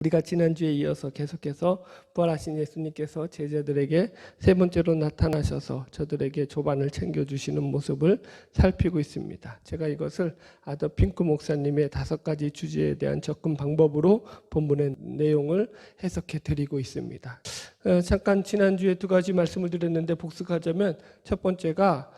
우리가 지난주에 이어서 계속해서 부활하신 예수님께서 제자들에게 세 번째로 나타나셔서 저들에게 조반을 챙겨주시는 모습을 살피고 있습니다. 제가 이것을 아더 핑크 목사님의 5가지 주제에 대한 접근 방법으로 본문의 내용을 해석해 드리고 있습니다. 잠깐 지난주에 2가지 말씀을 드렸는데 복습하자면, 첫 번째가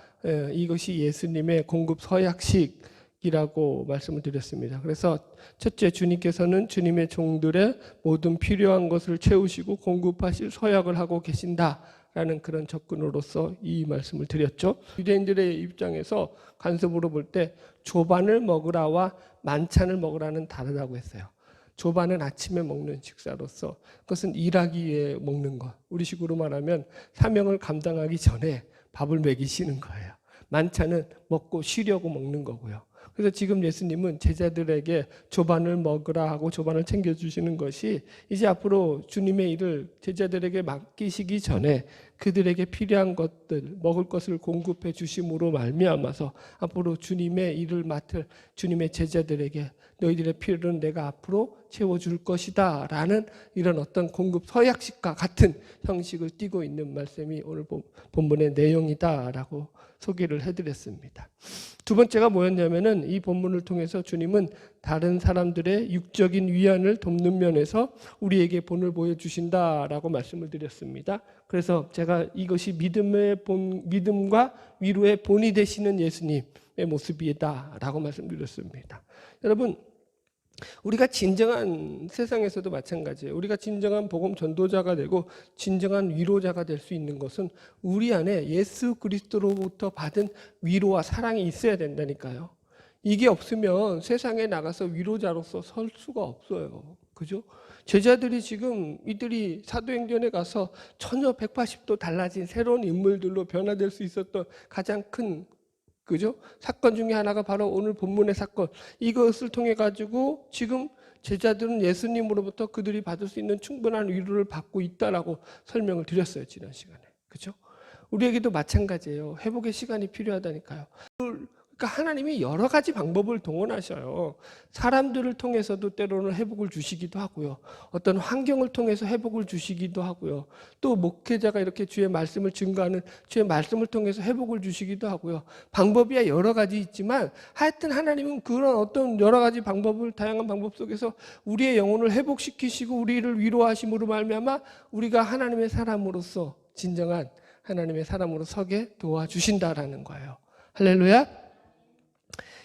이것이 예수님의 공급 서약식 이라고 말씀을 드렸습니다. 그래서 첫째, 주님께서는 주님의 종들의 모든 필요한 것을 채우시고 공급하실 서약을 하고 계신다라는 그런 접근으로서 이 말씀을 드렸죠. 유대인들의 입장에서 간섭으로 볼 때 조반을 먹으라와 만찬을 먹으라는 다르다고 했어요. 조반은 아침에 먹는 식사로서 그것은 일하기 위해 먹는 것, 우리식으로 말하면 사명을 감당하기 전에 밥을 먹이시는 거예요. 만찬은 먹고 쉬려고 먹는 거고요. 그래서 지금 예수님은 제자들에게 조반을 먹으라 하고 조반을 챙겨주시는 것이 이제 앞으로 주님의 일을 제자들에게 맡기시기 전에 그들에게 필요한 것들, 먹을 것을 공급해 주심으로 말미암아서 앞으로 주님의 일을 맡을 주님의 제자들에게 너희들의 필요는 내가 앞으로 채워줄 것이다 라는 이런 어떤 공급 서약식과 같은 형식을 띠고 있는 말씀이 오늘 본문의 내용이다 라고 소개를 해드렸습니다. 두 번째가 뭐였냐면은, 이 본문을 통해서 주님은 다른 사람들의 육적인 위안을 돕는 면에서 우리에게 본을 보여주신다라고 말씀을 드렸습니다. 그래서 제가 이것이 믿음과 위로의 본이 되시는 예수님의 모습이다라고 말씀드렸습니다. 여러분, 우리가 진정한, 세상에서도 마찬가지예요. 우리가 진정한 복음 전도자가 되고 진정한 위로자가 될 수 있는 것은 우리 안에 예수 그리스도로부터 받은 위로와 사랑이 있어야 된다니까요. 이게 없으면 세상에 나가서 위로자로서 설 수가 없어요. 그죠? 제자들이 지금 이들이 사도행전에 가서 전혀 180도 달라진 새로운 인물들로 변화될 수 있었던 가장 큰, 그죠? 사건 중에 하나가 바로 오늘 본문의 사건. 이것을 통해 가지고 지금 제자들은 예수님으로부터 그들이 받을 수 있는 충분한 위로를 받고 있다라고 설명을 드렸어요, 지난 시간에. 그죠? 우리에게도 마찬가지예요. 회복의 시간이 필요하다니까요. 그러니까 하나님이 여러 가지 방법을 동원하셔요. 사람들을 통해서도 때로는 회복을 주시기도 하고요. 어떤 환경을 통해서 회복을 주시기도 하고요. 또 목회자가 이렇게 주의 말씀을 증거하는 주의 말씀을 통해서 회복을 주시기도 하고요. 방법이야 여러 가지 있지만 하여튼 하나님은 그런 어떤 여러 가지 방법을, 다양한 방법 속에서 우리의 영혼을 회복시키시고 우리를 위로하심으로 말미암아 우리가 하나님의 사람으로서 진정한 하나님의 사람으로 서게 도와주신다라는 거예요. 할렐루야.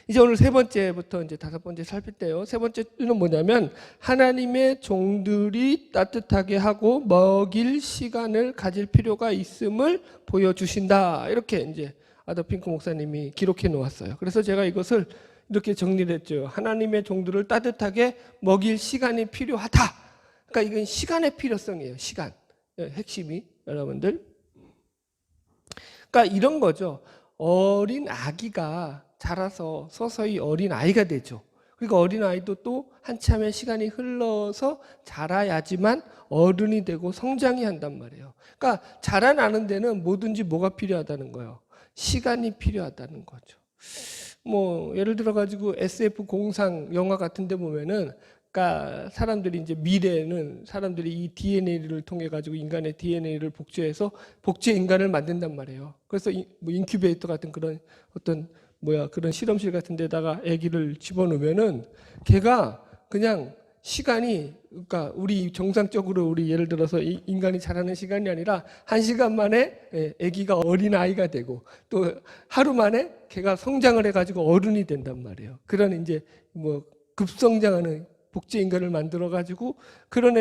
이제 오늘 세 번째부터 이제 5번째 살필 때요. 세 번째는 뭐냐면, 하나님의 종들이 따뜻하게 하고 먹일 시간을 가질 필요가 있음을 보여주신다. 이렇게 이제 아더 핑크 목사님이 기록해 놓았어요. 그래서 제가 이것을 이렇게 정리를 했죠. 하나님의 종들을 따뜻하게 먹일 시간이 필요하다. 그러니까 이건 시간의 필요성이에요. 시간. 핵심이 여러분들. 그러니까 이런 거죠. 어린 아기가 자라서 서서히 어린 아이가 되죠. 그러니까 어린 아이도 또 한참의 시간이 흘러서 자라야지만 어른이 되고 성장이 한단 말이에요. 그러니까 자라나는 데는 뭐든지 뭐가 필요하다는 거예요. 시간이 필요하다는 거죠. 뭐 예를 들어 가지고 SF 공상 영화 같은 데 보면은, 그러니까 사람들이 이제 미래에는 사람들이 이 DNA를 통해 가지고 인간의 DNA를 복제해서 복제 인간을 만든단 말이에요. 그래서 뭐 인큐베이터 같은 그런 어떤 그런 실험실 같은 데다가 아기를 집어넣으면은 걔가 그냥 시간이, 그러니까 우리 정상적으로 우리 예를 들어서 인간이 자라는 시간이 아니라 1시간 만에 아기가 어린 아이가 되고 또 하루 만에 걔가 성장을 해가지고 어른이 된단 말이에요. 그런 이제 뭐 급성장하는 복제 인간을 만들어 가지고 그런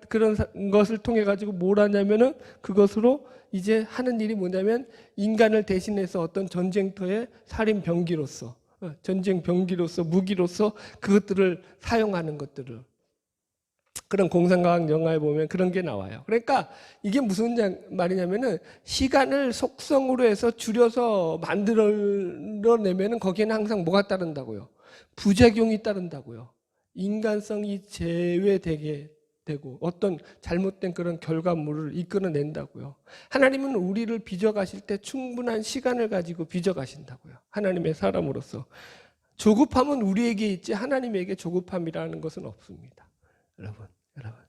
그런 것을 통해 가지고 뭘 하냐면은, 그것으로 이제 하는 일이 뭐냐면 인간을 대신해서 어떤 전쟁터의 살인 병기로서, 전쟁 병기로서, 무기로서 그것들을 사용하는 것들을, 그런 공상과학 영화에 보면 그런 게 나와요. 그러니까 이게 무슨 말이냐면은, 시간을 속성으로 해서 줄여서 만들어내면은 거기에는 항상 뭐가 따른다고요? 부작용이 따른다고요. 인간성이 제외되게 되고 어떤 잘못된 그런 결과물을 이끌어낸다고요. 하나님은 우리를 빚어가실 때 충분한 시간을 가지고 빚어가신다고요. 하나님의 사람으로서. 조급함은 우리에게 있지 하나님에게 조급함이라는 것은 없습니다. 여러분, 여러분,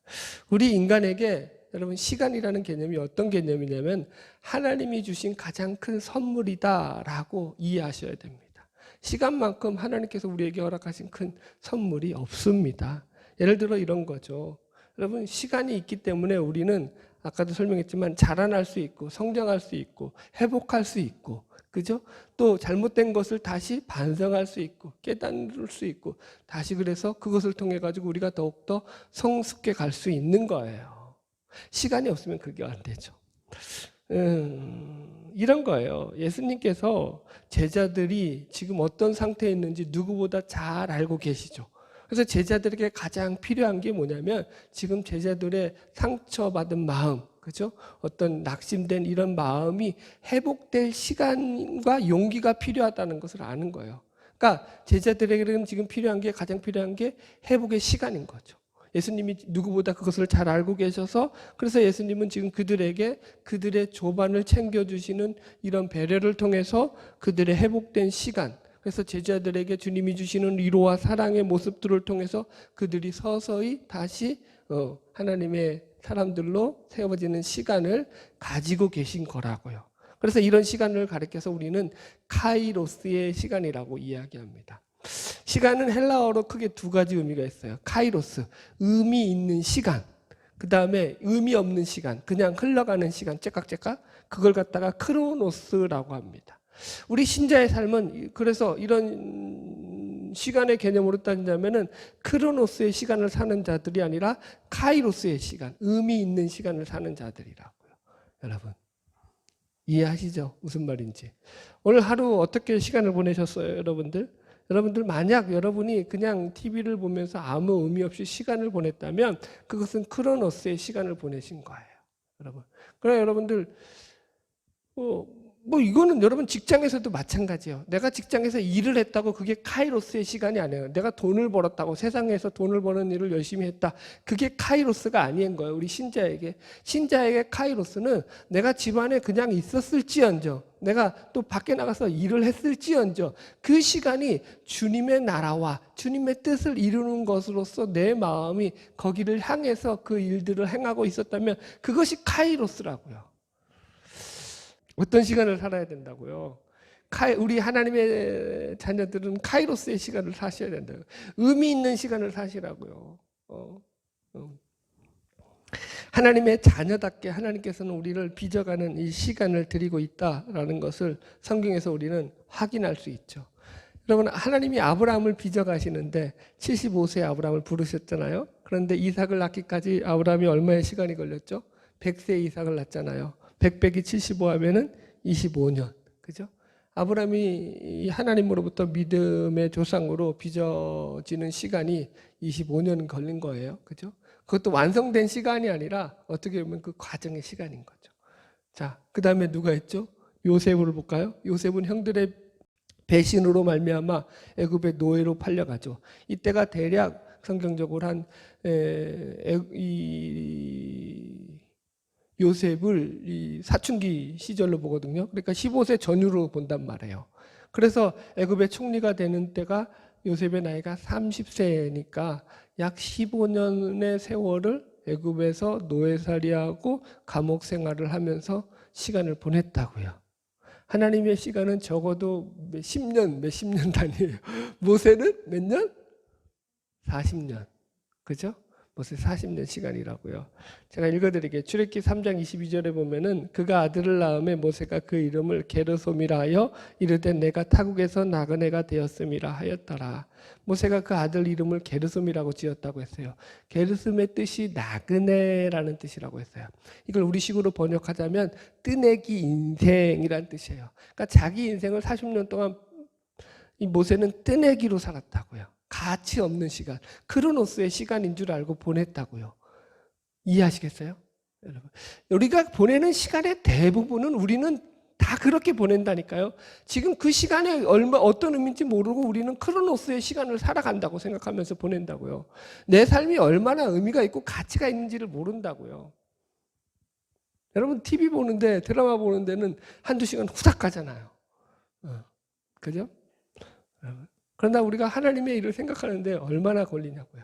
우리 인간에게 여러분 시간이라는 개념이 어떤 개념이냐면 하나님이 주신 가장 큰 선물이다라고 이해하셔야 됩니다. 시간만큼 하나님께서 우리에게 허락하신 큰 선물이 없습니다. 예를 들어 이런 거죠. 여러분, 시간이 있기 때문에 우리는 아까도 설명했지만 자라날 수 있고 성장할 수 있고 회복할 수 있고, 그죠? 또 잘못된 것을 다시 반성할 수 있고 깨달을 수 있고, 다시 그래서 그것을 통해 가지고 우리가 더욱더 성숙해 갈 수 있는 거예요. 시간이 없으면 그게 안 되죠. 이런 거예요. 예수님께서 제자들이 지금 어떤 상태에 있는지 누구보다 잘 알고 계시죠. 그래서 제자들에게 가장 필요한 게 뭐냐면 지금 제자들의 상처받은 마음, 그죠? 어떤 낙심된 이런 마음이 회복될 시간과 용기가 필요하다는 것을 아는 거예요. 그러니까 제자들에게는 지금 필요한 게, 가장 필요한 게 회복의 시간인 거죠. 예수님이 누구보다 그것을 잘 알고 계셔서 그래서 예수님은 지금 그들에게 그들의 조반을 챙겨주시는 이런 배려를 통해서 그들의 회복된 시간, 그래서 제자들에게 주님이 주시는 위로와 사랑의 모습들을 통해서 그들이 서서히 다시 하나님의 사람들로 세워지는 시간을 가지고 계신 거라고요. 그래서 이런 시간을 가리켜서 우리는 카이로스의 시간이라고 이야기합니다. 시간은 헬라어로 크게 두 가지 의미가 있어요. 카이로스, 의미 있는 시간. 그 다음에 의미 없는 시간, 그냥 흘러가는 시간, 째깍째깍. 그걸 갖다가 크로노스라고 합니다. 우리 신자의 삶은 그래서 이런 시간의 개념으로 따지자면은 크로노스의 시간을 사는 자들이 아니라 카이로스의 시간, 의미 있는 시간을 사는 자들이라고요. 여러분, 이해하시죠? 무슨 말인지. 오늘 하루 어떻게 시간을 보내셨어요, 여러분들? 여러분들 만약 여러분이 그냥 TV를 보면서 아무 의미 없이 시간을 보냈다면 그것은 크로노스의 시간을 보내신 거예요. 여러분. 그러나 여러분들 뭐 이거는 여러분 직장에서도 마찬가지예요. 내가 직장에서 일을 했다고 그게 카이로스의 시간이 아니에요. 내가 돈을 벌었다고, 세상에서 돈을 버는 일을 열심히 했다, 그게 카이로스가 아닌 거예요. 우리 신자에게 카이로스는 내가 집안에 그냥 있었을지언정, 내가 또 밖에 나가서 일을 했을지언정 그 시간이 주님의 나라와 주님의 뜻을 이루는 것으로서 내 마음이 거기를 향해서 그 일들을 행하고 있었다면 그것이 카이로스라고요. 어떤 시간을 살아야 된다고요? 우리 하나님의 자녀들은 카이로스의 시간을 사셔야 된다고요. 의미 있는 시간을 사시라고요. 하나님의 자녀답게 하나님께서는 우리를 빚어가는 이 시간을 드리고 있다라는 것을 성경에서 우리는 확인할 수 있죠. 여러분, 하나님이 아브라함을 빚어가시는데 75세에 아브라함을 부르셨잖아요. 그런데 이삭을 낳기까지 아브라함이 얼마의 시간이 걸렸죠? 100세에 이삭을 낳잖아요. 100 빼기 75 하면은 25년. 그죠? 아브라함이 하나님으로부터 믿음의 조상으로 빚어지는 시간이 25년 걸린 거예요. 그죠? 그것도 완성된 시간이 아니라 어떻게 보면 그 과정의 시간인 거죠. 자, 그 다음에 누가 있죠? 요셉을 볼까요? 요셉은 형들의 배신으로 말미암아 애굽의 노예로 팔려가죠. 이때가 대략 성경적으로 요셉을 이 사춘기 시절로 보거든요. 그러니까 15세 전후로 본단 말이에요. 그래서 애굽의 총리가 되는 때가 요셉의 나이가 30세니까 약 15년의 세월을 애굽에서 노예살이하고 감옥 생활을 하면서 시간을 보냈다고요. 하나님의 시간은 적어도 몇십 년 단위예요. 모세는 몇 년? 40년. 그죠? 모세 40년 시간이라고요. 제가 읽어드릴게요. 출애굽기 3장 22절에 보면은 그가 아들을 낳음에 모세가 그 이름을 게르솜이라 하여 이르되 내가 타국에서 나그네가 되었음이라 하였더라. 모세가 그 아들 이름을 게르솜이라고 지었다고 했어요. 게르솜의 뜻이 나그네라는 뜻이라고 했어요. 이걸 우리식으로 번역하자면 뜨내기 인생이라는 뜻이에요. 그러니까 자기 인생을 40년 동안 이 모세는 뜨내기로 살았다고요. 가치 없는 시간, 크로노스의 시간인 줄 알고 보냈다고요. 이해하시겠어요? 여러분, 우리가 보내는 시간의 대부분은 우리는 다 그렇게 보낸다니까요. 지금 그 시간에 어떤 의미인지 모르고 우리는 크로노스의 시간을 살아간다고 생각하면서 보낸다고요. 내 삶이 얼마나 의미가 있고 가치가 있는지를 모른다고요. 여러분, TV 보는데, 드라마 보는 데는 한두 시간 후딱 가잖아요. 그죠? 그러나 우리가 하나님의 일을 생각하는데 얼마나 걸리냐고요.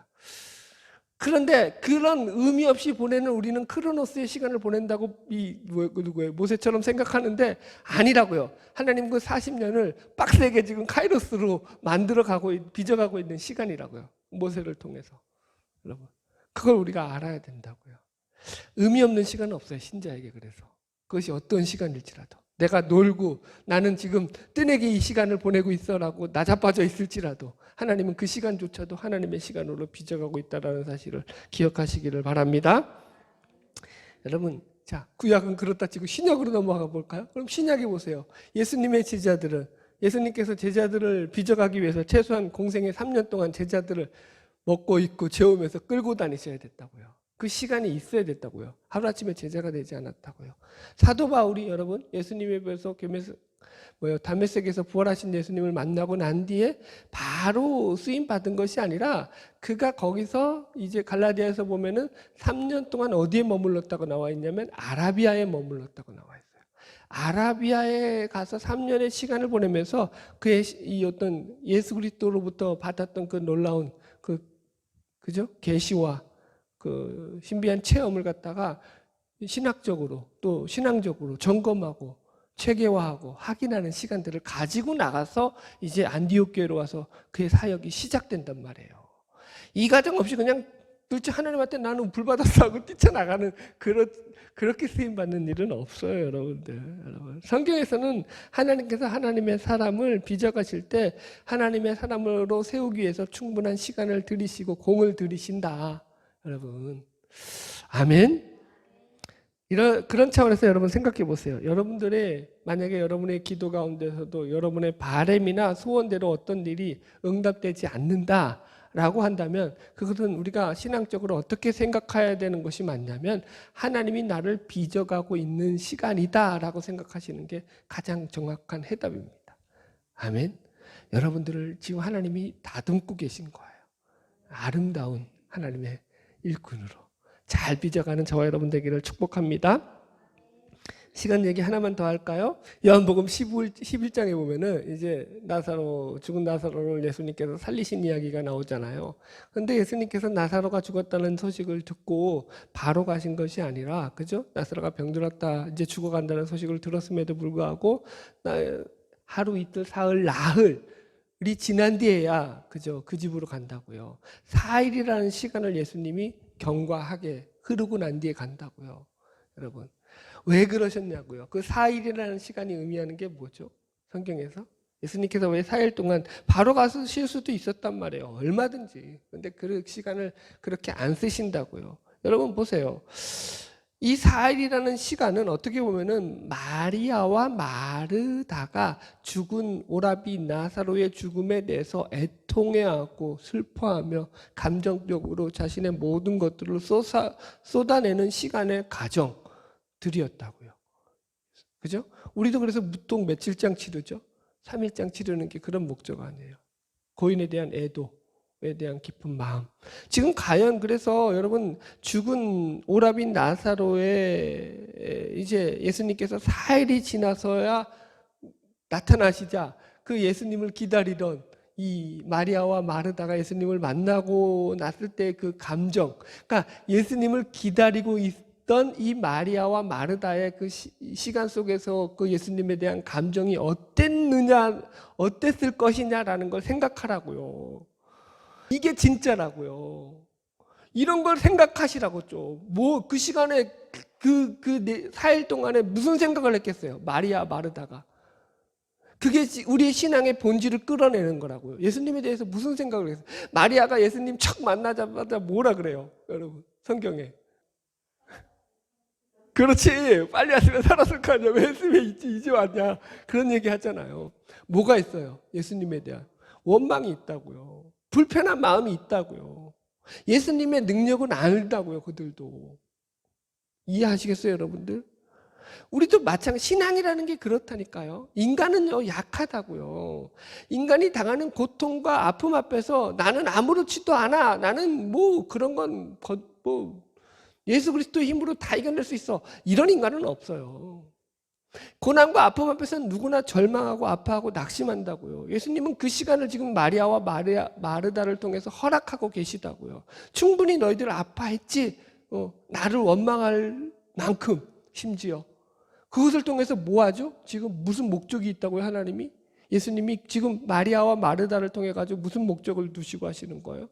그런데 그런 의미 없이 보내는 우리는 크로노스의 시간을 보낸다고 누구예요? 모세처럼 생각하는데 아니라고요. 하나님 그 40년을 빡세게 지금 카이로스로 빚어가고 있는 시간이라고요. 모세를 통해서. 여러분, 그걸 우리가 알아야 된다고요. 의미 없는 시간은 없어요. 신자에게. 그래서 그것이 어떤 시간일지라도 내가 놀고 나는 지금 뜨내기 이 시간을 보내고 있어라고 나자빠져 있을지라도 하나님은 그 시간조차도 하나님의 시간으로 빚어가고 있다는 사실을 기억하시기를 바랍니다. 여러분, 자, 구약은 그렇다 치고 신약으로 넘어가 볼까요? 그럼 신약에 보세요. 예수님의 제자들은, 예수님께서 제자들을 빚어가기 위해서 최소한 공생의 3년 동안 제자들을 먹고 입고 재우면서 끌고 다니셔야 됐다고요. 그 시간이 있어야 됐다고요. 하루아침에 제자가 되지 않았다고요. 사도 바울이 여러분 예수님에 비해서 다메섹에서 부활하신 예수님을 만나고 난 뒤에 바로 쓰임 받은 것이 아니라 그가 거기서 이제 갈라디아에서 보면은 3년 동안 어디에 머물렀다고 나와 있냐면 아라비아에 머물렀다고 나와 있어요. 아라비아에 가서 3년의 시간을 보내면서 그의 이 어떤 예수 그리스도로부터 받았던 그 놀라운 그죠? 계시와 그 신비한 체험을 갖다가 신학적으로 또 신앙적으로 점검하고 체계화하고 확인하는 시간들을 가지고 나가서 이제 안디옥 교회로 와서 그의 사역이 시작된단 말이에요. 이 과정 없이 그냥 도대체 하나님한테 나는 불 받았어 하고 뛰쳐나가는 그렇게 쓰임 받는 일은 없어요, 여러분들. 여러분. 성경에서는 하나님께서 하나님의 사람을 빚어가실 때 하나님의 사람으로 세우기 위해서 충분한 시간을 들이시고 공을 들이신다. 여러분, 아멘. 그런 차원에서 여러분 생각해 보세요. 만약에 여러분의 기도 가운데서도 여러분의 바람이나 소원대로 어떤 일이 응답되지 않는다라고 한다면 그것은 우리가 신앙적으로 어떻게 생각해야 되는 것이 맞냐면 하나님이 나를 빚어가고 있는 시간이다라고 생각하시는 게 가장 정확한 해답입니다. 아멘. 여러분들을 지금 하나님이 다듬고 계신 거예요. 아름다운 하나님의 일꾼으로 잘 빚어가는 저와 여러분 되기를 축복합니다. 시간 얘기 하나만 더 할까요? 요한복음 11장에 보면은 이제 죽은 나사로를 예수님께서 살리신 이야기가 나오잖아요. 근데 예수님께서 나사로가 죽었다는 소식을 듣고 바로 가신 것이 아니라, 그죠? 나사로가 병들었다, 이제 죽어간다는 소식을 들었음에도 불구하고 하루 이틀 사흘 나흘이 지난 뒤에야 그죠? 그 집으로 간다고요. 4일이라는 시간을 예수님이 경과하게 흐르고 난 뒤에 간다고요. 여러분, 왜 그러셨냐고요. 그 4일이라는 시간이 의미하는 게 뭐죠? 성경에서 예수님께서 왜 4일 동안 바로 가서 쉴 수도 있었단 말이에요. 얼마든지. 근데 그 시간을 그렇게 안 쓰신다고요. 여러분 보세요. 이 4일이라는 시간은 어떻게 보면은 마리아와 마르다가 죽은 오라비 나사로의 죽음에 대해서 애통해하고 슬퍼하며 감정적으로 자신의 모든 것들을 쏟아내는 시간의 과정들이었다고요. 그죠? 우리도 그래서 무통 며칠장 치르죠? 3일장 치르는 게 그런 목적 아니에요. 고인에 대한 애도에 대한 깊은 마음. 지금 과연 그래서 여러분 죽은 오라빈 나사로의 이제 예수님께서 4일이 지나서야 나타나시자 그 예수님을 기다리던 이 마리아와 마르다가 예수님을 만나고 났을 때 그 감정, 그러니까 예수님을 기다리고 있던 이 마리아와 마르다의 그 시간 속에서 그 예수님에 대한 감정이 어땠을 것이냐라는 걸 생각하라고요. 이게 진짜라고요. 이런 걸 생각하시라고 좀. 그 시간에 그 4일 동안에 무슨 생각을 했겠어요? 마리아, 마르다가. 그게 우리의 신앙의 본질을 끌어내는 거라고요. 예수님에 대해서 무슨 생각을 했어요? 마리아가 예수님 척 만나자마자 뭐라 그래요? 여러분, 성경에. 그렇지. 빨리 왔으면 살았을 거 아니야. 왜 예수님이 이제 왔냐. 그런 얘기 하잖아요. 뭐가 있어요? 예수님에 대한 원망이 있다고요. 불편한 마음이 있다고요. 예수님의 능력은 알다고요. 그들도. 이해하시겠어요, 여러분들? 우리도 마찬가지. 신앙이라는 게 그렇다니까요. 인간은요, 약하다고요. 인간이 당하는 고통과 아픔 앞에서 나는 아무렇지도 않아. 나는 그런 건 예수 그리스도의 힘으로 다 이겨낼 수 있어. 이런 인간은 없어요. 고난과 아픔 앞에서는 누구나 절망하고 아파하고 낙심한다고요. 예수님은 그 시간을 지금 마리아와 마르다를 통해서 허락하고 계시다고요. 충분히 너희들 아파했지. 나를 원망할 만큼 심지어 그것을 통해서 뭐 하죠? 지금 무슨 목적이 있다고요, 하나님이? 예수님이 지금 마리아와 마르다를 통해 가지고 무슨 목적을 두시고 하시는 거예요?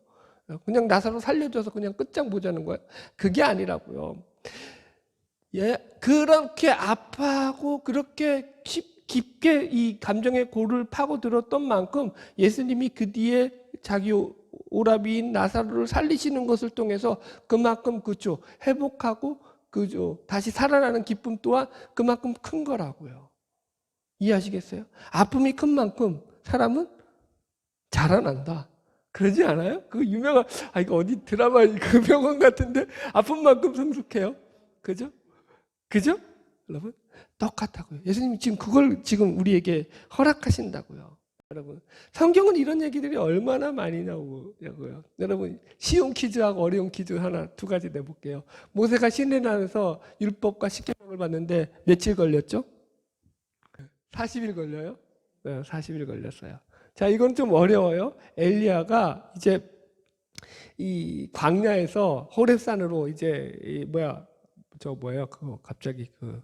그냥 나사로 살려줘서 그냥 끝장 보자는 거예요? 그게 아니라고요. 예, 그렇게 아파하고 그렇게 깊게 이 감정의 골을 파고들었던 만큼 예수님이 그 뒤에 자기 오라비인 나사로를 살리시는 것을 통해서 그만큼 그죠 회복하고 그죠 다시 살아나는 기쁨 또한 그만큼 큰 거라고요. 이해하시겠어요? 아픔이 큰 만큼 사람은 자라난다. 그러지 않아요? 그 유명한 이거 어디 드라마 그 명언 같은데 아픈 만큼 성숙해요. 그죠? 그죠? 여러분 똑같다고요. 예수님이 지금 그걸 지금 우리에게 허락하신다고요. 여러분 성경은 이런 얘기들이 얼마나 많이 나오냐고요. 여러분 쉬운 퀴즈하고 어려운 퀴즈 하나 두 가지 내볼게요. 모세가 시내산에서 율법과 십계명을 받는데 며칠 걸렸죠? 40일 걸려요? 네, 40일 걸렸어요. 자, 이건 좀 어려워요. 엘리야가 이제 이 광야에서 호렙산으로 이제 갑자기 그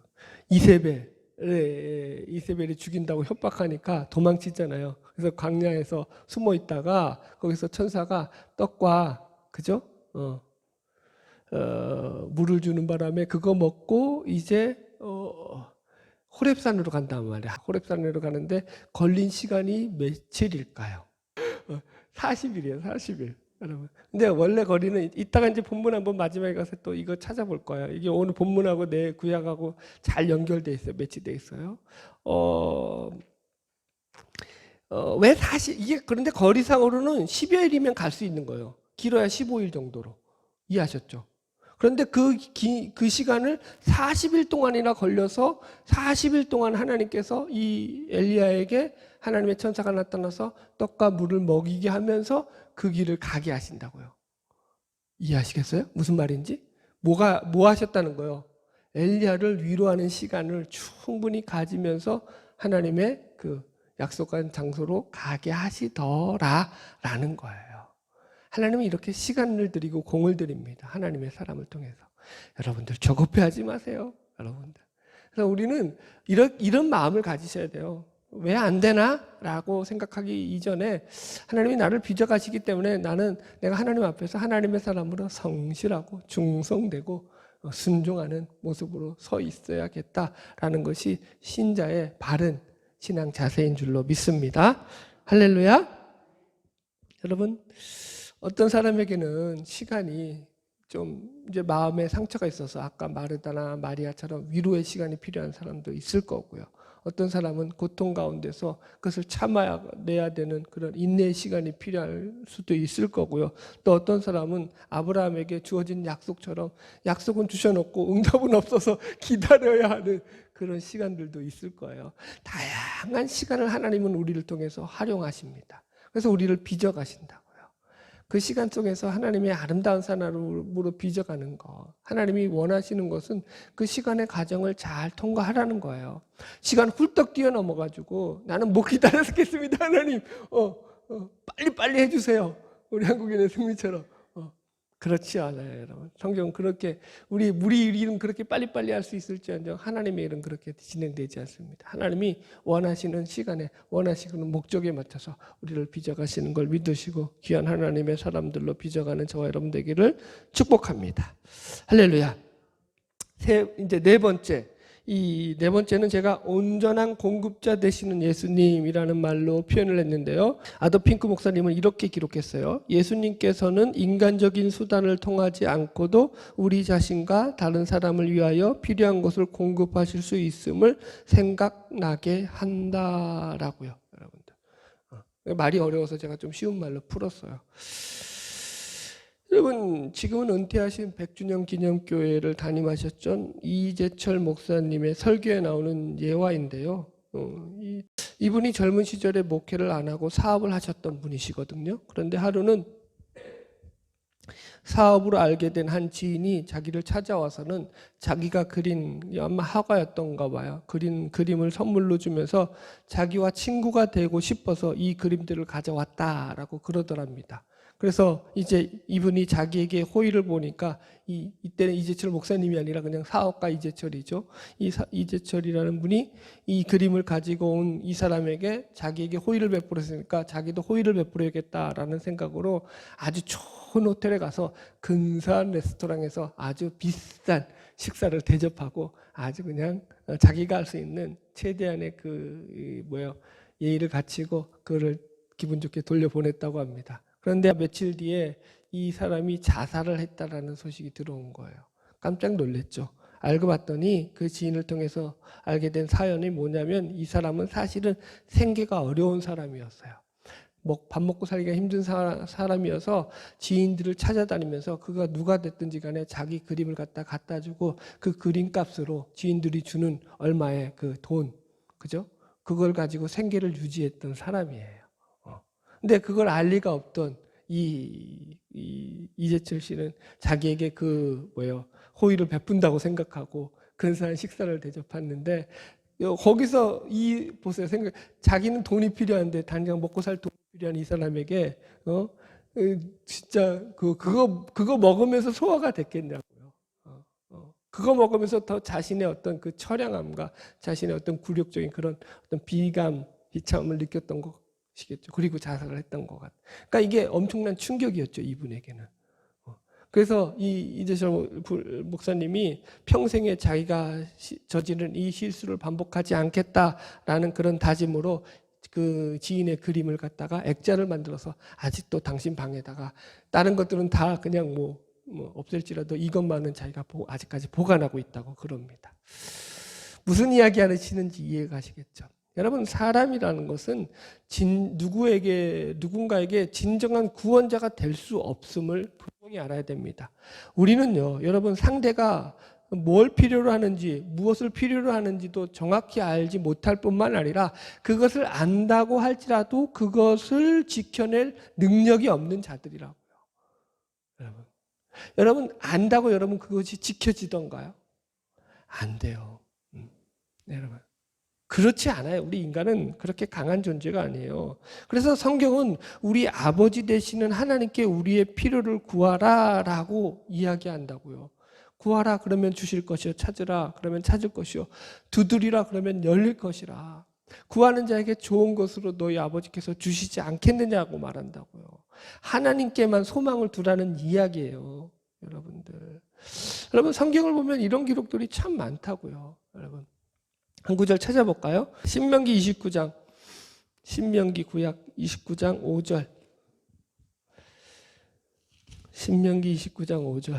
이세벨이 죽인다고 협박하니까 도망치잖아요. 그래서 광야에서 숨어 있다가 거기서 천사가 떡과 그죠? 물을 주는 바람에 그거 먹고 이제 호렙산으로 간단 말이야. 호렙산으로 가는데 걸린 시간이 며칠일까요? 40일이에요. 40일. 여러분. 근데 원래 거리는 이따가 이제 본문 한번 마지막에 가서 또 이거 찾아볼 거예요. 이게 오늘 본문하고 내 구약하고 잘 연결돼 있어요. 매치돼 있어요. 왜 40? 이게 그런데 거리상으로는 10여일이면 갈 수 있는 거예요. 길어야 15일 정도로. 이해하셨죠? 그런데 그 시간을 40일 동안이나 걸려서 40일 동안 하나님께서 이 엘리야에게 하나님의 천사가 나타나서 떡과 물을 먹이게 하면서 그 길을 가게 하신다고요. 이해하시겠어요? 무슨 말인지? 뭐 하셨다는 거예요? 엘리야를 위로하는 시간을 충분히 가지면서 하나님의 그 약속한 장소로 가게 하시더라라는 거예요. 하나님은 이렇게 시간을 드리고 공을 드립니다. 하나님의 사람을 통해서. 여러분들 조급해하지 마세요. 여러분들. 그래서 우리는 이런 마음을 가지셔야 돼요. 왜 안 되나? 라고 생각하기 이전에 하나님이 나를 빚어가시기 때문에 내가 하나님 앞에서 하나님의 사람으로 성실하고 충성되고 순종하는 모습으로 서 있어야겠다라는 것이 신자의 바른 신앙 자세인 줄로 믿습니다. 할렐루야. 여러분 어떤 사람에게는 시간이 좀 이제 마음에 상처가 있어서 아까 마르다나 마리아처럼 위로의 시간이 필요한 사람도 있을 거고요. 어떤 사람은 고통 가운데서 그것을 참아내야 되는 그런 인내의 시간이 필요할 수도 있을 거고요. 또 어떤 사람은 아브라함에게 주어진 약속처럼 약속은 주셔놓고 응답은 없어서 기다려야 하는 그런 시간들도 있을 거예요. 다양한 시간을 하나님은 우리를 통해서 활용하십니다. 그래서 우리를 빚어가신다. 그 시간 속에서 하나님의 아름다운 사람으로 빚어가는 거. 하나님이 원하시는 것은 그 시간의 과정을 잘 통과하라는 거예요. 시간 훌떡 뛰어넘어가지고 나는 못 기다렸겠습니다. 하나님 빨리 해주세요. 우리 한국인의 승리처럼. 그렇지 않아요, 여러분. 성경은 그렇게 우리 일은 그렇게 빨리빨리 할 수 있을지언정 하나님의 일은 그렇게 진행되지 않습니다. 하나님이 원하시는 시간에 원하시는 목적에 맞춰서 우리를 빚어가시는 걸 믿으시고 귀한 하나님의 사람들로 빚어가는 저와 여러분 되기를 축복합니다. 할렐루야. 이제 네 번째. 이 네 번째는 제가 온전한 공급자 되시는 예수님이라는 말로 표현을 했는데요. 아더 핑크 목사님은 이렇게 기록했어요. 예수님께서는 인간적인 수단을 통하지 않고도 우리 자신과 다른 사람을 위하여 필요한 것을 공급하실 수 있음을 생각나게 한다라고요. 여러분들. 말이 어려워서 제가 좀 쉬운 말로 풀었어요. 여러분 지금은 은퇴하신 백준영 기념교회를 담임하셨던 이재철 목사님의 설교에 나오는 예화인데요. 이분이 젊은 시절에 목회를 안 하고 사업을 하셨던 분이시거든요. 그런데 하루는 사업으로 알게 된 한 지인이 자기를 찾아와서는 자기가 그린 아마 화가였던가 봐요. 그린 그림을 선물로 주면서 자기와 친구가 되고 싶어서 이 그림들을 가져왔다라고 그러더랍니다. 그래서 이제 이분이 자기에게 호의를 보니까 이때는 이재철 목사님이 아니라 그냥 사업가 이재철이죠. 이재철이라는 분이 이 그림을 가지고 온 이 사람에게 자기에게 호의를 베풀었으니까 자기도 호의를 베풀어야겠다라는 생각으로 아주 좋은 호텔에 가서 근사한 레스토랑에서 아주 비싼 식사를 대접하고 아주 그냥 자기가 할 수 있는 최대한의 예의를 갖추고 그를 기분 좋게 돌려보냈다고 합니다. 그런데 며칠 뒤에 이 사람이 자살을 했다라는 소식이 들어온 거예요. 깜짝 놀랐죠. 알고 봤더니 그 지인을 통해서 알게 된 사연이 뭐냐면 이 사람은 사실은 생계가 어려운 사람이었어요. 밥 먹고 살기가 힘든 사람이어서 지인들을 찾아다니면서 그가 누가 됐든지 간에 자기 그림을 갖다 주고 그 그림값으로 지인들이 주는 얼마의 그 돈, 그죠? 그걸 가지고 생계를 유지했던 사람이에요. 근데 그걸 알 리가 없던 이재철 씨는 자기에게 호의를 베푼다고 생각하고 근사한 식사를 대접했는데 거기서 보세요. 자기는 돈이 필요한데 당장 먹고 살 돈이 필요한 이 사람에게 진짜 그거 먹으면서 소화가 됐겠냐고요. 그거 먹으면서 더 자신의 어떤 그 처량함과 자신의 어떤 굴욕적인 그런 어떤 비감, 비참함을 느꼈던 것이겠죠. 그리고 자살을 했던 것 같아요. 그러니까 이게 엄청난 충격이었죠, 이분에게는. 그래서 이재철 목사님이 평생에 자기가 저지른 이 실수를 반복하지 않겠다라는 그런 다짐으로 그 지인의 그림을 갖다가 액자를 만들어서 아직도 당신 방에다가 다른 것들은 다 그냥 없앨지라도 이것만은 자기가 아직까지 보관하고 있다고 그럽니다. 무슨 이야기 하시는지 이해가 가시겠죠? 여러분, 사람이라는 것은 누군가에게 진정한 구원자가 될 수 없음을 분명히 알아야 됩니다. 우리는요, 여러분, 상대가 뭘 필요로 하는지, 무엇을 필요로 하는지도 정확히 알지 못할 뿐만 아니라 그것을 안다고 할지라도 그것을 지켜낼 능력이 없는 자들이라고요. 여러분, 안다고 여러분 그것이 지켜지던가요? 안 돼요. 여러분. 그렇지 않아요. 우리 인간은 그렇게 강한 존재가 아니에요. 그래서 성경은 우리 아버지 되시는 하나님께 우리의 필요를 구하라라고 이야기한다고요. 구하라 그러면 주실 것이요. 찾으라 그러면 찾을 것이요. 두드리라 그러면 열릴 것이라. 구하는 자에게 좋은 것으로 너희 아버지께서 주시지 않겠느냐고 말한다고요. 하나님께만 소망을 두라는 이야기예요. 여러분들. 여러분, 성경을 보면 이런 기록들이 참 많다고요. 여러분. 한 구절 찾아볼까요? 신명기 29장, 신명기 구약 29장 5절. 신명기 29장 5절.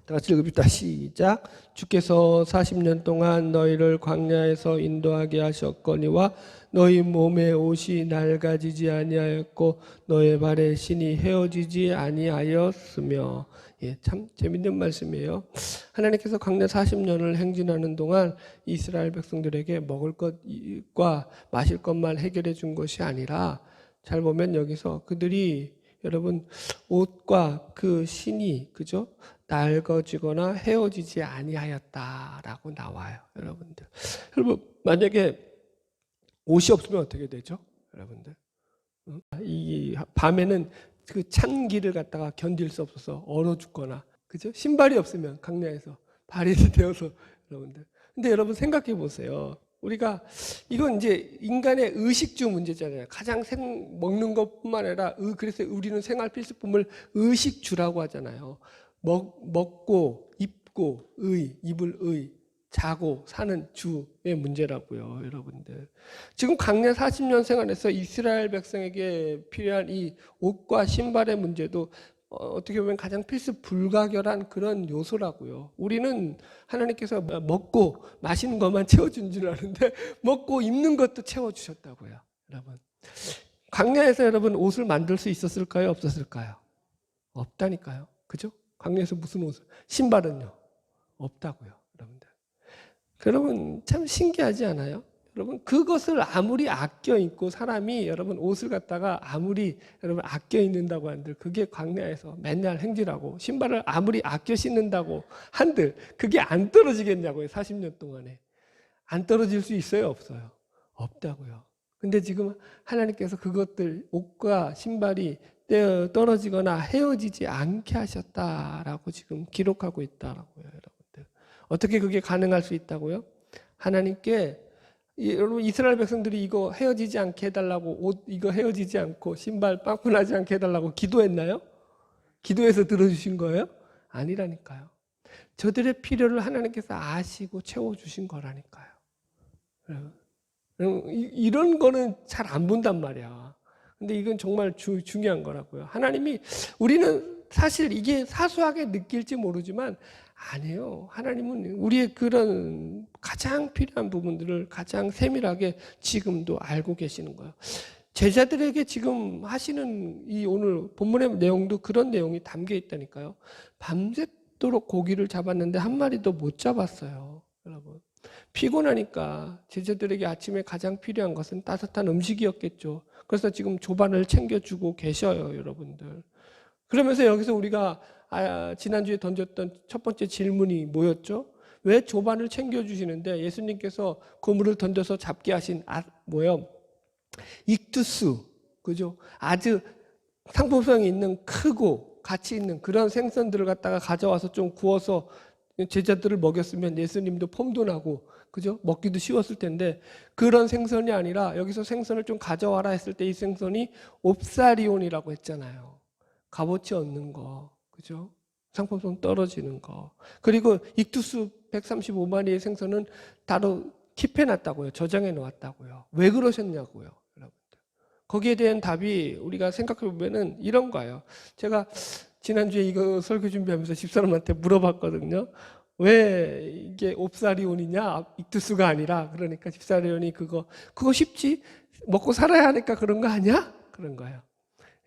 다 같이 읽읍시다. 시작. 주께서 40년 동안 너희를 광야에서 인도하게 하셨거니와 너희 몸의 옷이 낡아지지 아니하였고 너의 발의 신이 헤어지지 아니하였으며. 참 재밌는 말씀이에요. 하나님께서 광야 40년을 행진하는 동안 이스라엘 백성들에게 먹을 것과 마실 것만 해결해 준 것이 아니라 잘 보면 여기서 그들이 여러분 옷과 그 신이 그죠? 낡아지거나 헤어지지 아니하였다라고 나와요. 여러분들. 여러분 만약에 옷이 없으면 어떻게 되죠? 여러분들. 이 밤에는 그 찬기를 갖다가 견딜 수 없어서 얼어 죽거나 그죠? 신발이 없으면 강야에서 발이 되어서 여러분들. 근데 여러분 생각해 보세요. 우리가 이건 이제 인간의 의식주 문제잖아요. 가장 먹는 것뿐만 아니라 그래서 우리는 생활 필수품을 의식주라고 하잖아요. 먹고 입고 입을 자고 사는 주의 문제라고요, 여러분들. 지금 광야 40년 생활에서 이스라엘 백성에게 필요한 이 옷과 신발의 문제도 어떻게 보면 가장 필수 불가결한 그런 요소라고요. 우리는 하나님께서 먹고 마시는 것만 채워준 줄 아는데 먹고 입는 것도 채워주셨다고요, 여러분. 광야에서 여러분 옷을 만들 수 있었을까요? 없었을까요? 없다니까요. 그죠? 광야에서 무슨 옷을? 신발은요? 없다고요, 여러분들. 여러분 참 신기하지 않아요? 여러분 그것을 아무리 아껴 입고 사람이 여러분 옷을 갖다가 아무리 여러분 아껴 입는다고 한들 그게 광야에서 맨날 행진하고 신발을 아무리 아껴 신는다고 한들 그게 안 떨어지겠냐고요. 40년 동안에. 안 떨어질 수 있어요? 없어요? 없다고요. 근데 지금 하나님께서 그것들 옷과 신발이 떨어지거나 헤어지지 않게 하셨다라고 지금 기록하고 있다라고요. 여러분들. 어떻게 그게 가능할 수 있다고요? 하나님께 여러분 이스라엘 백성들이 이거 헤어지지 않게 해달라고 옷 이거 헤어지지 않고 신발 빵꾸 나지 않게 해달라고 기도했나요? 기도해서 들어주신 거예요? 아니라니까요. 저들의 필요를 하나님께서 아시고 채워주신 거라니까요. 이런 거는 잘 안 본단 말이야. 근데 이건 정말 중요한 거라고요. 하나님이 우리는 사실 이게 사소하게 느낄지 모르지만 아니에요. 하나님은 우리의 그런 가장 필요한 부분들을 가장 세밀하게 지금도 알고 계시는 거예요. 제자들에게 지금 하시는 이 오늘 본문의 내용도 그런 내용이 담겨 있다니까요. 밤새도록 고기를 잡았는데 한 마리도 못 잡았어요. 여러분. 피곤하니까 제자들에게 아침에 가장 필요한 것은 따뜻한 음식이었겠죠. 그래서 지금 조반을 챙겨주고 계셔요, 여러분들. 그러면서 여기서 우리가 지난주에 던졌던 첫 번째 질문이 뭐였죠? 왜 조반을 챙겨주시는데 예수님께서 그물을 던져서 잡게 하신 익투스, 그죠? 아주 상품성이 있는 크고 가치 있는 그런 생선들을 갖다가 가져와서 좀 구워서 제자들을 먹였으면 예수님도 폼도 나고 그죠? 먹기도 쉬웠을 텐데 그런 생선이 아니라 여기서 생선을 좀 가져와라 했을 때 이 생선이 옵사리온이라고 했잖아요. 값어치 없는 거, 그죠? 상품성 떨어지는 거. 그리고 익투스 135마리의 생선은 따로 킵해놨다고요. 저장해 놓았다고요. 왜 그러셨냐고요, 여러분들. 거기에 대한 답이 우리가 생각해 보면은 이런 거예요. 제가 지난주에 이거 설교 준비하면서 집사람한테 물어봤거든요. 왜 이게 옵사리온이냐? 익투스가 아니라. 그러니까 집사람이 그거 쉽지? 먹고 살아야 하니까 그런 거 아니야? 그런 거예요.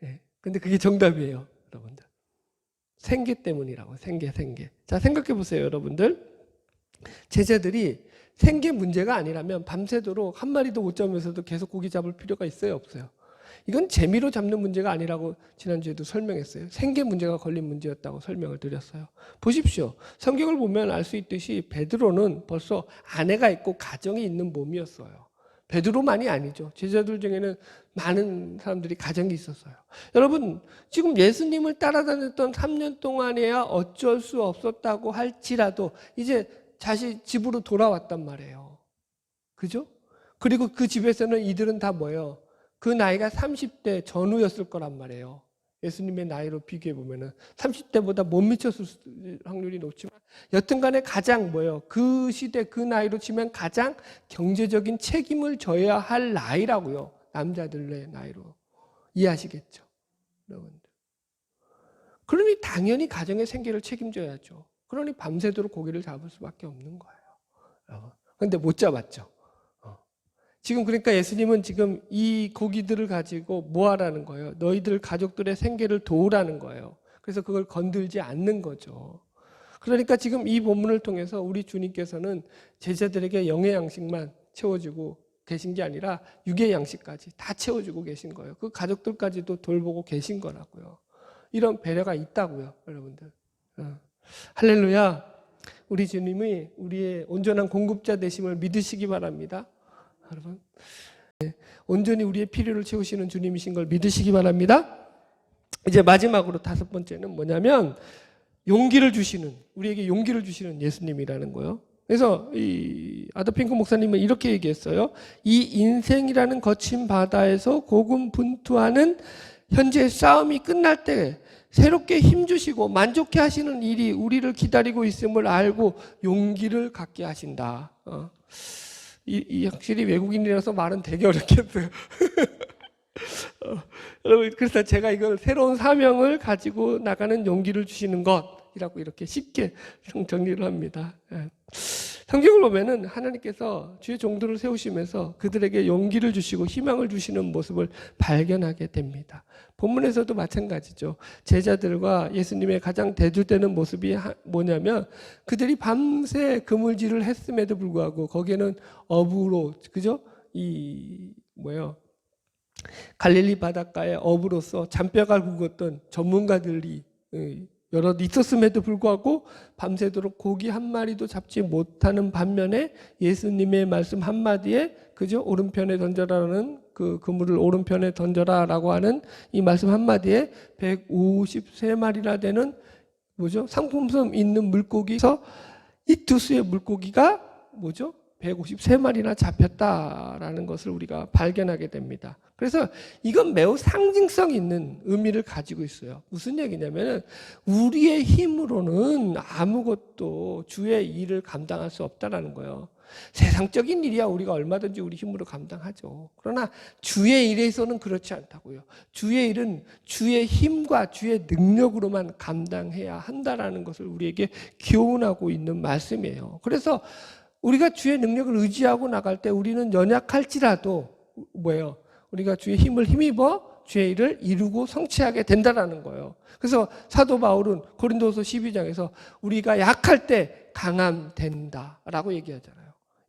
예. 근데 그게 정답이에요, 여러분들. 생계 때문이라고. 생계. 자, 생각해 보세요, 여러분들. 제자들이 생계 문제가 아니라면 밤새도록 한 마리도 못 잡으면서도 계속 고기 잡을 필요가 있어요, 없어요? 이건 재미로 잡는 문제가 아니라고 지난주에도 설명했어요. 생계 문제가 걸린 문제였다고 설명을 드렸어요. 보십시오. 성경을 보면 알 수 있듯이 베드로는 벌써 아내가 있고 가정이 있는 몸이었어요. 베드로만이 아니죠. 제자들 중에는 많은 사람들이 가정이 있었어요. 여러분, 지금 예수님을 따라다녔던 3년 동안에야 어쩔 수 없었다고 할지라도 이제 다시 집으로 돌아왔단 말이에요. 그죠? 그리고 그 집에서는 이들은 다 뭐예요? 그 나이가 30대 전후였을 거란 말이에요. 예수님의 나이로 비교해 보면은 30대보다 못 미쳤을 확률이 높지만 여튼간에 가장 뭐예요? 그 시대 그 나이로 치면 가장 경제적인 책임을 져야 할 나이라고요. 남자들의 나이로. 이해하시겠죠? 여러분들. 그러니 당연히 가정의 생계를 책임져야죠. 그러니 밤새도록 고기를 잡을 수밖에 없는 거예요. 그런데 못 잡았죠. 지금 그러니까 예수님은 지금 이 고기들을 가지고 뭐 하라는 거예요? 너희들 가족들의 생계를 도우라는 거예요. 그래서 그걸 건들지 않는 거죠. 그러니까 지금 이 본문을 통해서 우리 주님께서는 제자들에게 영의 양식만 채워주고 계신 게 아니라 육의 양식까지 다 채워주고 계신 거예요. 그 가족들까지도 돌보고 계신 거라고요. 이런 배려가 있다고요, 여러분들. 할렐루야. 우리 주님이 우리의 온전한 공급자 되심을 믿으시기 바랍니다. 여러분, 온전히 우리의 필요를 채우시는 주님이신 걸 믿으시기 바랍니다. 이제 마지막으로 다섯 번째는 뭐냐면 우리에게 용기를 주시는 예수님이라는 거예요. 그래서 이 아더핑크 목사님은 이렇게 얘기했어요. 이 인생이라는 거친 바다에서 고군분투하는 현재 싸움이 끝날 때 새롭게 힘주시고 만족해 하시는 일이 우리를 기다리고 있음을 알고 용기를 갖게 하신다. 확실히 외국인이라서 말은 되게 어렵겠어요. 여러분, 그래서 제가 이걸 새로운 사명을 가지고 나가는 용기를 주시는 것이라고 이렇게 쉽게 정리를 합니다. 성경을 보면은 하나님께서 주의 종들을 세우시면서 그들에게 용기를 주시고 희망을 주시는 모습을 발견하게 됩니다. 본문에서도 마찬가지죠. 제자들과 예수님의 가장 대두되는 모습이 뭐냐면 그들이 밤새 그물질을 했음에도 불구하고 거기에는 어부로, 그죠? 갈릴리 바닷가에 어부로서 잔뼈가 굵었던 전문가들이 여럿 있었음에도 불구하고 밤새도록 고기 한 마리도 잡지 못하는 반면에 예수님의 말씀 한마디에, 그죠? 오른편에 던져라는 그 그물을 오른편에 던져라라고 하는 이 말씀 한마디에 153마리나 되는 상품성 있는 물고기에서 이투스의 물고기가 153마리나 잡혔다라는 것을 우리가 발견하게 됩니다. 그래서 이건 매우 상징성 있는 의미를 가지고 있어요. 무슨 얘기냐면 우리의 힘으로는 아무것도 주의 일을 감당할 수 없다라는 거예요. 세상적인 일이야 우리가 얼마든지 우리 힘으로 감당하죠. 그러나 주의 일에서는 그렇지 않다고요. 주의 일은 주의 힘과 주의 능력으로만 감당해야 한다라는 것을 우리에게 교훈하고 있는 말씀이에요. 그래서 우리가 주의 능력을 의지하고 나갈 때 우리는 연약할지라도 우리가 주의 힘을 힘입어 주의 일을 이루고 성취하게 된다라는 거예요. 그래서 사도 바울은 고린도서 12장에서 우리가 약할 때 강함 된다라고 얘기하잖아요.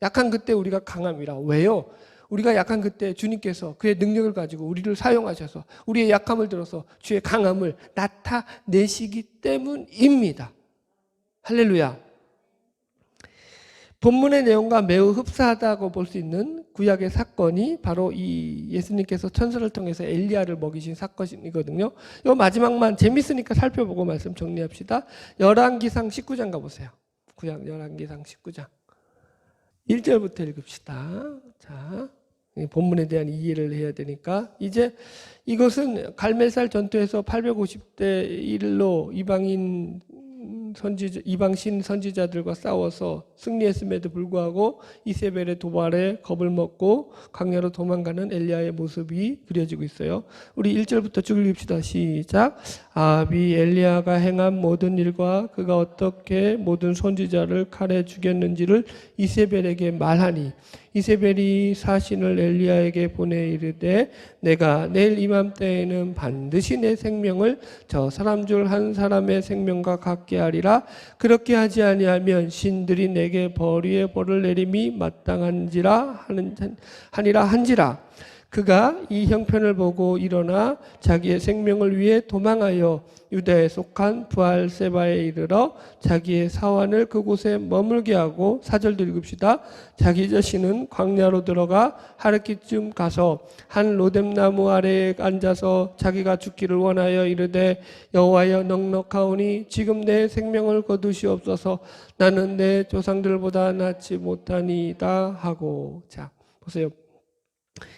약한 그때 우리가 강함이라. 왜요? 우리가 약한 그때 주님께서 그의 능력을 가지고 우리를 사용하셔서 우리의 약함을 들어서 주의 강함을 나타내시기 때문입니다. 할렐루야. 본문의 내용과 매우 흡사하다고 볼 수 있는 구약의 사건이 바로 이 예수님께서 천사를 통해서 엘리야를 먹이신 사건이거든요. 이 마지막만 재밌으니까 살펴보고 말씀 정리합시다. 열왕기상 19장 가보세요. 구약 열왕기상 19장 1절부터 읽읍시다. 자, 본문에 대한 이해를 해야 되니까 이제 이것은 갈멜살 전투에서 850대 1로 이방신 선지자들과 싸워서 승리했음에도 불구하고 이세벨의 도발에 겁을 먹고 광야로 도망가는 엘리야의 모습이 그려지고 있어요. 우리 1절부터 쭉 읽읍시다. 시작. 아합이 엘리야가 행한 모든 일과 그가 어떻게 모든 선지자를 칼에 죽였는지를 이세벨에게 말하니 이세벨이 사신을 엘리야에게 보내 이르되 내가 내일 이맘때에는 반드시 내 생명을 저 사람 중 한 사람의 생명과 같게 하리라. 그렇게 하지 아니하면 신들이 내게 벌위의 벌을 내림이 마땅한지라 한지라. 그가 이 형편을 보고 일어나 자기의 생명을 위해 도망하여 유다에 속한 부알세바에 이르러 자기의 사환을 그곳에 머물게 하고 4절도 읽읍시다. 자기 자신은 광야로 들어가 하루키쯤 가서 한 로뎀나무 아래에 앉아서 자기가 죽기를 원하여 이르되 여호와여 넉넉하오니 지금 내 생명을 거두시옵소서. 나는 내 조상들보다 낫지 못하니이다 하고. 자, 보세요.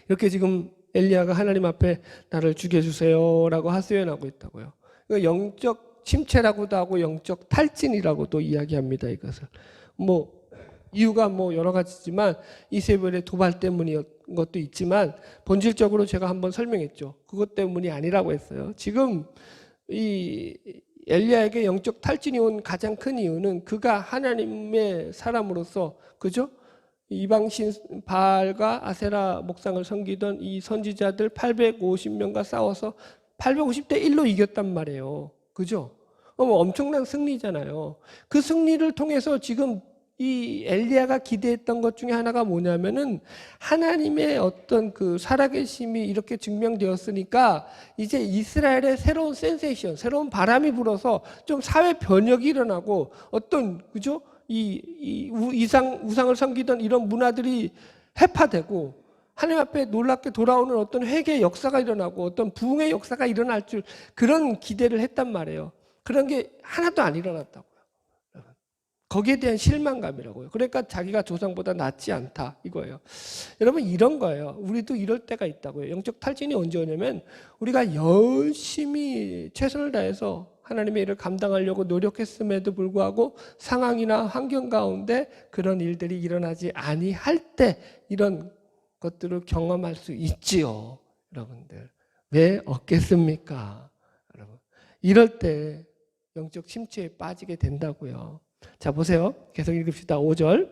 이렇게 지금 엘리야가 하나님 앞에 나를 죽여주세요 라고 하소연하고 있다고요. 영적 침체라고도 하고 영적 탈진이라고도 이야기합니다. 이것을 이유가 여러 가지지만 이세벨의 도발 때문인 것도 있지만 본질적으로 제가 한번 설명했죠. 그것 때문이 아니라고 했어요. 지금 이 엘리야에게 영적 탈진이 온 가장 큰 이유는 그가 하나님의 사람으로서, 그죠? 이방신 바알과 아세라 목상을 섬기던 이 선지자들 850명과 싸워서 850대 1로 이겼단 말이에요. 그죠? 엄청난 승리잖아요. 그 승리를 통해서 지금 이 엘리야가 기대했던 것 중에 하나가 뭐냐면은 하나님의 어떤 그 살아계심이 이렇게 증명되었으니까 이제 이스라엘의 새로운 센세이션, 새로운 바람이 불어서 좀 사회 변혁이 일어나고 어떤, 그죠? 우상을 섬기던 이런 문화들이 해파되고 하나님 앞에 놀랍게 돌아오는 어떤 회개의 역사가 일어나고 어떤 부흥의 역사가 일어날 줄 그런 기대를 했단 말이에요. 그런 게 하나도 안 일어났다고요. 거기에 대한 실망감이라고요. 그러니까 자기가 조상보다 낫지 않다 이거예요. 여러분 이런 거예요. 우리도 이럴 때가 있다고요. 영적 탈진이 언제 오냐면 우리가 열심히 최선을 다해서 하나님의 일을 감당하려고 노력했음에도 불구하고 상황이나 환경 가운데 그런 일들이 일어나지 아니할 때 이런 것들을 경험할 수 있지요. 여러분들 왜 없겠습니까? 여러분 이럴 때 영적 침체에 빠지게 된다고요. 자 보세요. 계속 읽읍시다. 5절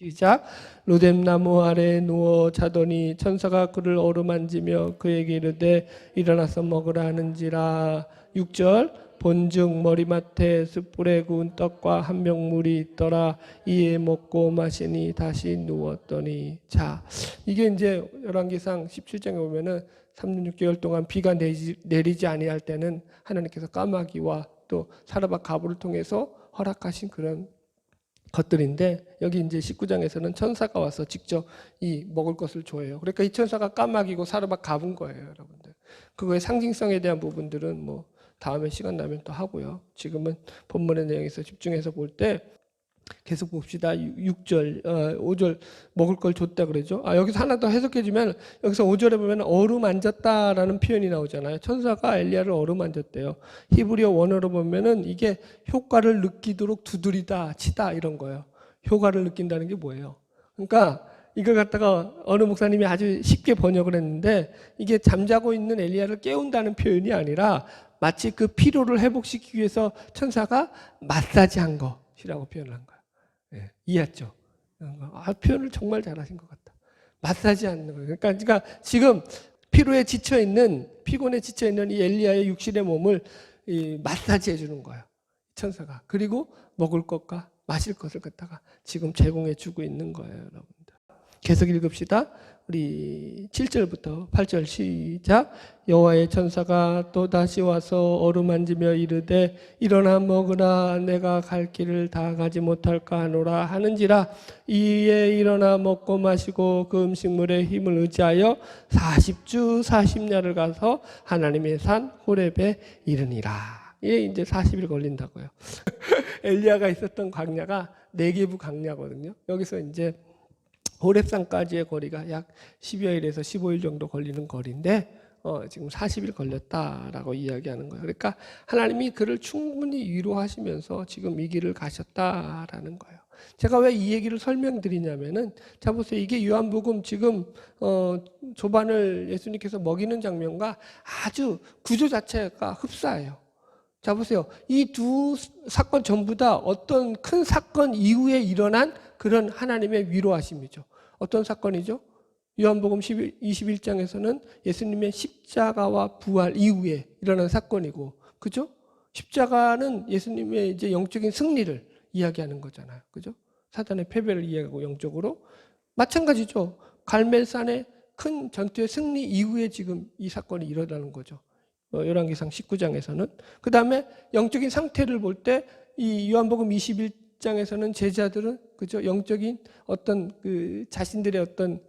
시작. 로뎀나무 아래에 누워 자더니 천사가 그를 어루만지며 그에게 이르되 일어나서 먹으라 하는지라. 6절. 본즉 머리맡에 숯불에 구운 떡과 한 병 물이 있더라. 이에 먹고 마시니 다시 누웠더니. 자, 이게 이제 열왕기상 17장에 보면은 3년 6개월 동안 비가 내리지 아니할 때는 하나님께서 까마귀와 또 사르밧 가부를 통해서 허락하신 그런 것들인데, 여기 이제 19장에서는 천사가 와서 직접 이 먹을 것을 줘요. 그러니까 이 천사가 까마귀고 사르밧 가부인 거예요, 여러분들. 그거의 상징성에 대한 부분들은 뭐 다음에 시간 나면 또 하고요. 지금은 본문의 내용에서 집중해서 볼 때 계속 봅시다. 6절, 5절 먹을 걸 줬다 그러죠. 여기서 하나 더 해석해주면, 여기서 5절에 보면 어루만졌다라는 표현이 나오잖아요. 천사가 엘리야를 어루만졌대요. 히브리어 원어로 보면은 이게 효과를 느끼도록 두드리다, 치다 이런 거예요. 효과를 느낀다는 게 뭐예요? 그러니까 이걸 갖다가 어느 목사님이 아주 쉽게 번역을 했는데, 이게 잠자고 있는 엘리야를 깨운다는 표현이 아니라 마치 그 피로를 회복시키기 위해서 천사가 마사지한 것이라고 표현을 한 거예요. 예, 이해했죠? 표현을 정말 잘하신 것 같다. 마사지하는 거예요. 그러니까 지금 피곤에 지쳐 있는 이 엘리야의 육신의 몸을 마사지해 주는 거예요. 천사가. 그리고 먹을 것과 마실 것을 갖다가 지금 제공해 주고 있는 거예요, 여러분들. 계속 읽읍시다. 우리 7절부터 8절 시작. 여호와의 천사가 또 다시 와서 어루만지며 이르되 일어나 먹으라. 내가 갈 길을 다 가지 못할까 하노라 하는지라. 이에 일어나 먹고 마시고 그 음식물에 힘을 의지하여 40주 40야를 가서 하나님의 산 호렙에 이르니라. 이게 이제 40일 걸린다고요. 엘리야가 있었던 광야가 네게부 광야거든요. 여기서 이제 호렙산까지의 거리가 약 10여일에서 15일 정도 걸리는 거리인데 지금 40일 걸렸다라고 이야기하는 거예요. 그러니까 하나님이 그를 충분히 위로하시면서 지금 이 길을 가셨다라는 거예요. 제가 왜 이 얘기를 설명드리냐면은, 자 보세요. 이게 요한복음 지금 조반을 예수님께서 먹이는 장면과 아주 구조 자체가 흡사해요. 자 보세요. 이 두 사건 전부 다 어떤 큰 사건 이후에 일어난 그런 하나님의 위로하심이죠. 어떤 사건이죠? 요한복음 21장에서는 예수님의 십자가와 부활 이후에 일어난 사건이고, 그죠? 십자가는 예수님의 이제 영적인 승리를 이야기하는 거잖아요. 그죠? 사단의 패배를 이야기하고 영적으로. 마찬가지죠. 갈멜산의 큰 전투의 승리 이후에 지금 이 사건이 일어나는 거죠. 열왕기상 19장에서는. 그 다음에 영적인 상태를 볼 때 이 요한복음 21장에서는 제자들은, 그죠? 영적인 어떤 그 자신들의 어떤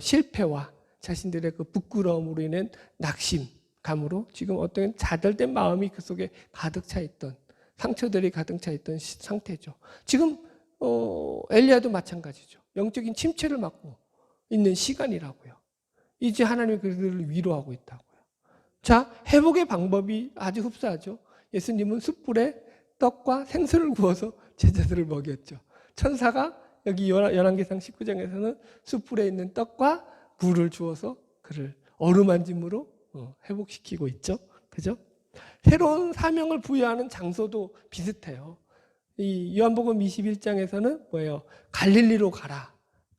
실패와 자신들의 그 부끄러움으로 인한 낙심감으로 지금 어떤 자들된 마음이 그 속에 가득 차 있던, 상처들이 가득 차 있던 상태죠. 지금 엘리야도 마찬가지죠. 영적인 침체를 맞고 있는 시간이라고요. 이제 하나님이 그들을 위로하고 있다고요. 자, 회복의 방법이 아주 흡사하죠. 예수님은 숯불에 떡과 생선을 구워서 제자들을 먹였죠. 천사가 여기 열왕기상 19장에서는 숯불에 있는 떡과 물을 주어서 그를 어루만짐으로 회복시키고 있죠. 그죠? 새로운 사명을 부여하는 장소도 비슷해요. 이 요한복음 21장에서는 뭐예요? 갈릴리로 가라.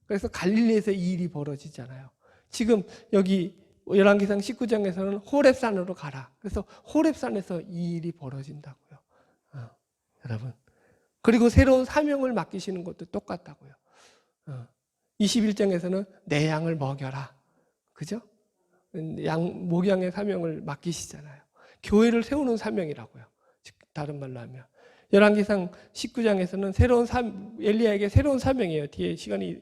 그래서 갈릴리에서 이 일이 벌어지잖아요. 지금 여기 열왕기상 19장에서는 호렙산으로 가라. 그래서 호렙산에서 이 일이 벌어진다고요. 여러분. 그리고 새로운 사명을 맡기시는 것도 똑같다고요. 21장에서는 내 양을 먹여라. 그죠? 목양의 사명을 맡기시잖아요. 교회를 세우는 사명이라고요. 다른 말로 하면. 열왕기상 19장에서는 엘리야에게 새로운 사명이에요. 뒤에 시간이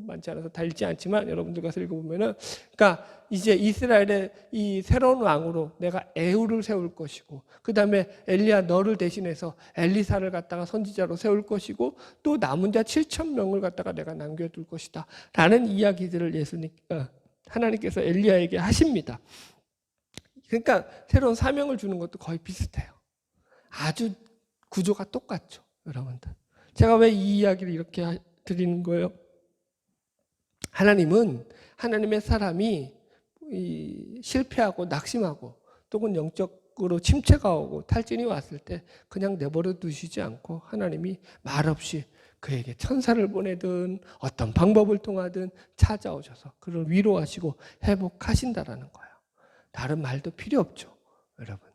많지 않아서 다 읽지 않지만 여러분들 가서 읽어보면은, 그러니까 이제 이스라엘의 이 새로운 왕으로 내가 에후를 세울 것이고, 그 다음에 엘리야 너를 대신해서 엘리사를 갖다가 선지자로 세울 것이고, 또 남은 자 7,000명을 갖다가 내가 남겨둘 것이다 라는 이야기들을 하나님께서 엘리야에게 하십니다. 그러니까 새로운 사명을 주는 것도 거의 비슷해요. 아주 구조가 똑같죠, 여러분들. 제가 왜 이 이야기를 이렇게 드리는 거예요? 하나님은 하나님의 사람이 실패하고 낙심하고 또는 영적 영적으로 침체가 오고 탈진이 왔을 때 그냥 내버려 두시지 않고 하나님이 말없이 그에게 천사를 보내든 어떤 방법을 통하든 찾아오셔서 그를 위로하시고 회복하신다라는 거예요. 다른 말도 필요 없죠, 여러분.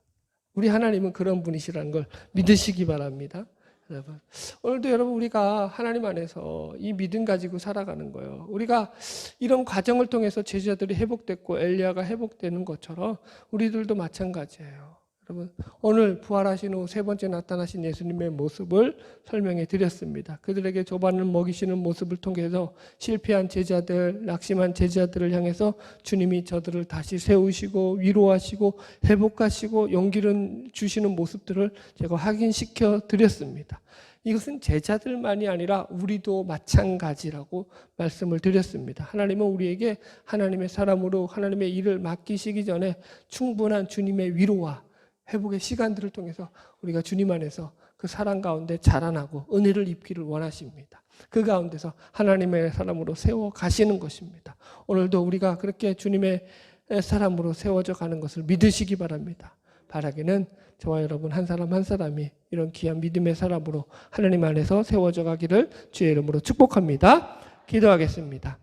우리 하나님은 그런 분이시라는 걸 믿으시기 바랍니다. 여러분, 오늘도 여러분 우리가 하나님 안에서 이 믿음 가지고 살아가는 거예요. 우리가 이런 과정을 통해서 제자들이 회복됐고 엘리야가 회복되는 것처럼 우리들도 마찬가지예요. 여러분, 오늘 부활하신 후 세 번째 나타나신 예수님의 모습을 설명해 드렸습니다. 그들에게 조반을 먹이시는 모습을 통해서 실패한 제자들, 낙심한 제자들을 향해서 주님이 저들을 다시 세우시고 위로하시고 회복하시고 용기를 주시는 모습들을 제가 확인시켜 드렸습니다. 이것은 제자들만이 아니라 우리도 마찬가지라고 말씀을 드렸습니다. 하나님은 우리에게 하나님의 사람으로 하나님의 일을 맡기시기 전에 충분한 주님의 위로와 회복의 시간들을 통해서 우리가 주님 안에서 그 사랑 가운데 자라나고 은혜를 입기를 원하십니다. 그 가운데서 하나님의 사람으로 세워 가시는 것입니다. 오늘도 우리가 그렇게 주님의 사람으로 세워져 가는 것을 믿으시기 바랍니다. 바라기는 저와 여러분 한 사람 한 사람이 이런 귀한 믿음의 사람으로 하나님 안에서 세워져 가기를 주의 이름으로 축복합니다. 기도하겠습니다.